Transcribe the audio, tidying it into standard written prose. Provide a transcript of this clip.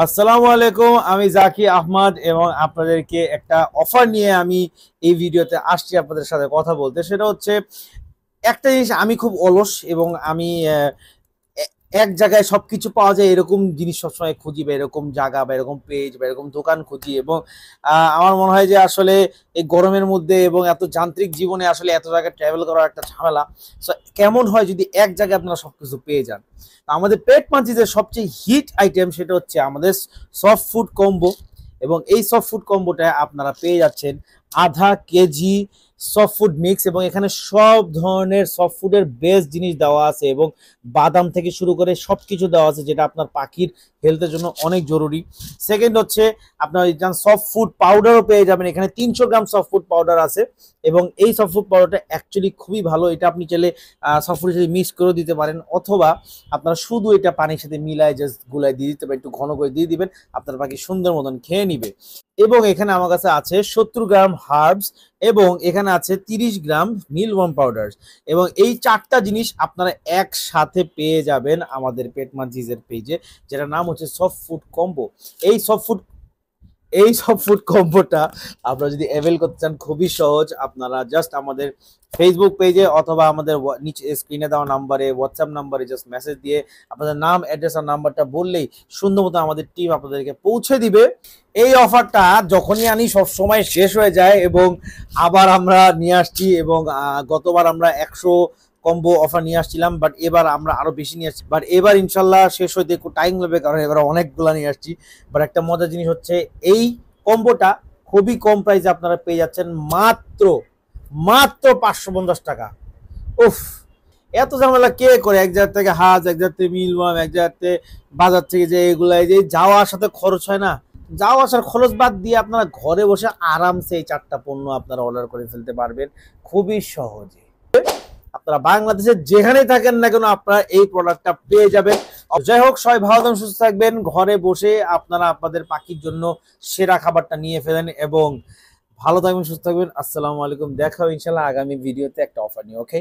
আসসালামু আলাইকুম, আমি জাকি আহমদ এবং আপনাদেরকে একটা অফার নিয়ে আমি এই ভিডিওতে আসছি আপনাদের সাথে কথা বলতে। সেটা হচ্ছে একটা জিনিস, আমি খুব অলস এবং আমি এ- এক জায়গায় সবকিছু পাওয়া যায় এরকম জিনিস সবসময় খুঁজি, বা এরকম জায়গা বা এরকম পেজ বা এরকম দোকান খুঁজি। এবং আমার মনে হয় যে আসলে এই গরমের মধ্যে এবং এত যান্ত্রিক জীবনে আসলে এত জায়গায় ট্রাভেল করা একটা ঝামেলা। সো কেমন হয় যদি এক জায়গায় আপনারা সবকিছু পেয়ে যান। তো আমাদের পেট মাঞ্চিজের সবচেয়ে হিট আইটেম সেটা হচ্ছে আমাদের সফট ফুড কম্বো। এবং এই সফট ফুড কম্বোটা আপনারা পেয়ে যাচ্ছেন আধা কেজি সফট ফুড মিক্স, এবং এখানে সব ধরনের সফট ফুডের বেস্ট জিনিস দেওয়া আছে এবং বাদাম থেকে শুরু করে সবকিছু দেওয়া আছে, যেটা আপনার পাখির হেলথের জন্য অনেক জরুরি। সেকেন্ড হচ্ছে আপনার সফট ফুড পাউডারও পেয়ে যাবেন। এখানে 300 গ্রাম সফট ফুড পাউডার আছে এবং এই সফট ফুড পাউডারটা অ্যাকচুয়ালি খুবই ভালো। এটা আপনি চাইলে সফট ফুডের সাথে মিক্স করে দিতে পারেন, অথবা আপনারা শুধু এটা পানির সাথে মিলায় জাস্ট গুলায় দিয়ে দিতে পারেন, একটু ঘন করে দিয়ে দিবেন, আপনার পাখি সুন্দর মতন খেয়ে নিবে। এবং এখানে আমার কাছে আছে 70 গ্রাম হার্বস, এবং এখানে আছে 30 গ্রাম মিলওয়ার্ম পাউডার। এবং এই চারটা জিনিস আপনারা একসাথে পেয়ে যাবেন আমাদের পেট মাঞ্চিজের পেজে, যেটার নাম হচ্ছে সফট ফুড কম্বো। এই সফট ফুড এই সব ফুড কম্বোটা আপনারা যদি অ্যাভেল করতে চান, খুবই সহজ। আপনারা জাস্ট আমাদের ফেসবুক পেজে অথবা আমাদের নিচে স্ক্রিনে দেওয়া নাম্বারে, হোয়াটসঅ্যাপ নাম্বারে জাস্ট মেসেজ দিয়ে আপনাদের নাম, অ্যাড্রেস আর নাম্বারটা বললেই সুন্দর মতো আমাদের টিম আপনাদেরকে পৌঁছে দিবে। এই অফারটা যখনই আনি সব সময় শেষ হয়ে যায়, এবং আবার আমরা নিয়ে আসছি। এবং গতবার আমরা 100 কম্বো অফার নিয়ে আসছিলাম, বাট এবার আমরা আরো বেশি নিয়ে আসছি। বাট এবার ইনশাল্লাহ শেষ হইতে একটু টাইম লাগবে, কারণ এবার অনেকগুলা নিয়ে আসছি। বাট একটা মজার জিনিস হচ্ছে, এই কম্বোটা খুবই কম প্রাইসে আপনারা পেয়ে যাচ্ছেন, মাত্র মাত্র 550 টাকা। উফ, এত ঝামেলা কে করে? এক জায়গা থেকে হাজ, এক জায়গা থেকে মিলওয়াম, এক জায়গা থেকে বাজার থেকে, যে এগুলাই যে যাওয়া আসাতে খরচ হয় না, যাওয়া আসার খরচ বাদ দিয়ে আপনারা ঘরে বসে আরামসে এই চারটা পণ্য আপনারা অর্ডার করে ফেলতে পারবেন খুবই সহজে। আপনারা বাংলাদেশের যেখানেই থাকেন না কেন, আপনারা এই প্রোডাক্টটা পেয়ে যাবেন। যাই হোক, সবাই ভালো থাকবেন, সুস্থ থাকবেন। ঘরে বসে আপনারা আপনাদের পাখির জন্য সেরা খাবারটা নিয়ে ফেলেন, এবং ভালো থাকবেন, সুস্থ থাকবেন। আসসালামু আলাইকুম, দেখা হবে ইনশাল্লাহ আগামী ভিডিওতে একটা অফার নিয়ে। ওকে।